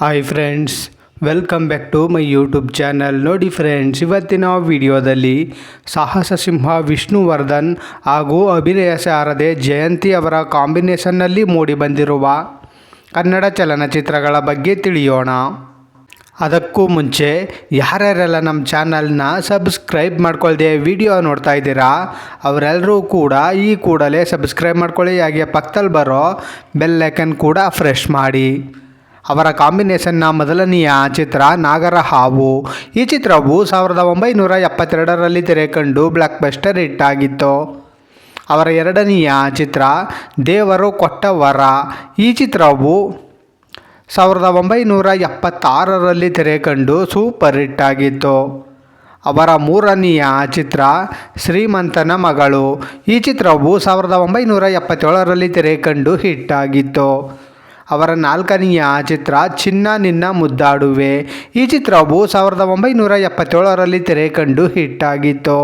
Hi friends, welcome back to my YouTube channel. ನೋಡಿ friends, ಇವತ್ತಿನ ವಿಡಿಯೋದಲ್ಲಿ ಸಾಹಸ ಸಿಂಹ ವಿಷ್ಣುವರ್ಧನ್ ಹಾಗೂ ಅಭಿನಯ ಸಾರದೆ ಜಯಂತಿ ಅವರ ಕಾಂಬಿನೇಷನ್ನಲ್ಲಿ ಮೂಡಿಬಂದಿರುವ ಕನ್ನಡ ಚಲನಚಿತ್ರಗಳ ಬಗ್ಗೆ ತಿಳಿಯೋಣ. ಅದಕ್ಕೂ ಮುಂಚೆ ಯಾರ್ಯಾರೆಲ್ಲ ನಮ್ಮ ಚಾನಲ್ನ ಸಬ್ಸ್ಕ್ರೈಬ್ ಮಾಡ್ಕೊಳ್ದೆ ವಿಡಿಯೋ ನೋಡ್ತಾ ಇದ್ದೀರಾ ಅವರೆಲ್ಲರೂ ಕೂಡ ಈ ಕೂಡಲೇ ಸಬ್ಸ್ಕ್ರೈಬ್ ಮಾಡ್ಕೊಳ್ಳಿ. ಹಾಗೆ ಪಕ್ಕದಲ್ಲಿ ಬರೋ ಬೆಲ್ ಐಕನ್ ಕೂಡ ಫ್ರೆಶ್ ಮಾಡಿ. ಅವರ ಕಾಂಬಿನೇಷನ್ನ ಮೊದಲನೆಯ ಚಿತ್ರ ನಾಗರ ಹಾವು. ಈ ಚಿತ್ರವು 1972ರಲ್ಲಿ ತೆರೆಕಂಡು ಬ್ಲಾಕ್ ಬಸ್ಟರ್ ಹಿಟ್ ಆಗಿತ್ತು. ಅವರ ಎರಡನೆಯ ಚಿತ್ರ ದೇವರು ಕೊಟ್ಟ ವರ. ಈ ಚಿತ್ರವು 1976ರಲ್ಲಿ ತೆರೆಕಂಡು ಸೂಪರ್ ಹಿಟ್ ಆಗಿತ್ತು. ಅವರ ಮೂರನೆಯ ಚಿತ್ರ ಶ್ರೀಮಂತನ ಮಗಳು. ಈ ಚಿತ್ರವು 1977ರಲ್ಲಿ ತೆರೆಕಂಡು ಹಿಟ್ ಆಗಿತ್ತು. ಅವರ ನಾಲ್ಕನೆಯ ಚಿತ್ರ ಚಿನ್ನ ನಿನ್ನ ಮುದ್ದಾಡುವೆ. ಈ ಚಿತ್ರವು 1977ರಲ್ಲಿ ತೆರೆಕಂಡು ಹಿಟ್ ಆಗಿತ್ತು.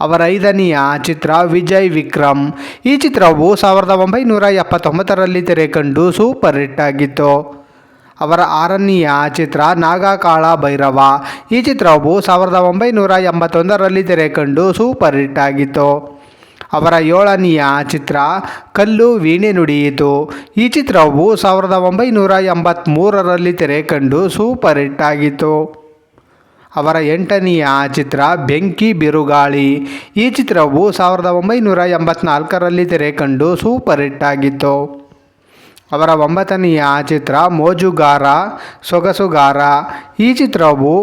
ಅವರ ಐದನೆಯ ಚಿತ್ರ ವಿಜಯ್ ವಿಕ್ರಮ್. ಈ ಚಿತ್ರವು 1979ರಲ್ಲಿ ತೆರೆಕಂಡು ಸೂಪರ್ ಹಿಟ್ ಆಗಿತ್ತು. ಅವರ ಆರನೆಯ ಚಿತ್ರ ನಾಗಕಾಳ ಭೈರವ. ಈ ಚಿತ್ರವು 1981ರಲ್ಲಿ ತೆರೆಕಂಡು ಸೂಪರ್ ಹಿಟ್ ಆಗಿತ್ತು. ಅವರ ಏಳನೆಯ ಚಿತ್ರ ಕಲ್ಲು ವೀಣೆ ನುಡಿಯಿತು. ಈ ಚಿತ್ರವು 1983ರಲ್ಲಿ ತೆರೆಕಂಡು ಸೂಪರ್ ಹಿಟ್ ಆಗಿತ್ತು. ಅವರ ಎಂಟನೆಯ ಚಿತ್ರ ಬೆಂಕಿ ಬಿರುಗಾಳಿ. ಈ ಚಿತ್ರವು 1984ರಲ್ಲಿ ತೆರೆಕಂಡು ಸೂಪರ್ ಹಿಟ್ ಆಗಿತ್ತು. ಅವರ ಒಂಬತ್ತನೆಯ ಚಿತ್ರ ಮೋಜುಗಾರ ಸೊಗಸುಗಾರ. ಈ ಚಿತ್ರವು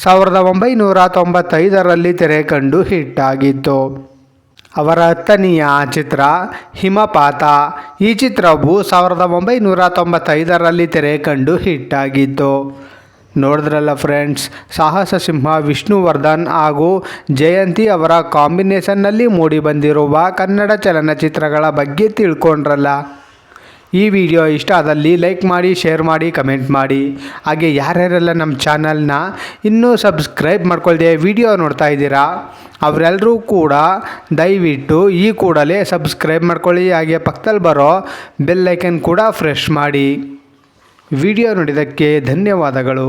1995ರಲ್ಲಿ ತೆರೆಕಂಡು ಹಿಟ್ ಆಗಿತ್ತು. ಅವರ ಹತ್ತನೆಯ ಚಿತ್ರ ಹಿಮಪಾತ. ಈ ಚಿತ್ರವು 1995ರಲ್ಲಿ ತೆರೆಕಂಡು ಹಿಟ್ ಆಗಿತ್ತು. ನೋಡಿದ್ರಲ್ಲ ಫ್ರೆಂಡ್ಸ್, ಸಾಹಸ ಸಿಂಹ ವಿಷ್ಣುವರ್ಧನ್ ಹಾಗೂ ಜಯಂತಿ ಅವರ ಕಾಂಬಿನೇಷನ್ನಲ್ಲಿ ಮೂಡಿಬಂದಿರುವ ಕನ್ನಡ ಚಲನಚಿತ್ರಗಳ ಬಗ್ಗೆ ತಿಳ್ಕೊಂಡ್ರಲ್ಲ. ಈ ವಿಡಿಯೋ ಇಷ್ಟ ಆದಲ್ಲಿ ಲೈಕ್ ಮಾಡಿ, ಶೇರ್ ಮಾಡಿ, ಕಮೆಂಟ್ ಮಾಡಿ. ಹಾಗೆ ಯಾರ್ಯಾರೆಲ್ಲ ನಮ್ಮ ಚಾನಲ್ನ ಇನ್ನೂ ಸಬ್ಸ್ಕ್ರೈಬ್ ಮಾಡ್ಕೊಳ್ದೆ ವಿಡಿಯೋ ನೋಡ್ತಾ ಇದ್ದೀರಾ ಅವರೆಲ್ಲರೂ ಕೂಡ ದಯವಿಟ್ಟು ಈ ಕೂಡಲೇ ಸಬ್ಸ್ಕ್ರೈಬ್ ಮಾಡ್ಕೊಳ್ಳಿ. ಹಾಗೆ ಪಕ್ಕದಲ್ಲಿ ಬರೋ ಬೆಲ್ ಐಕನ್ ಕೂಡ ಫ್ರೆಶ್ ಮಾಡಿ. ವಿಡಿಯೋ ನೋಡಿದ್ದಕ್ಕೆ ಧನ್ಯವಾದಗಳು.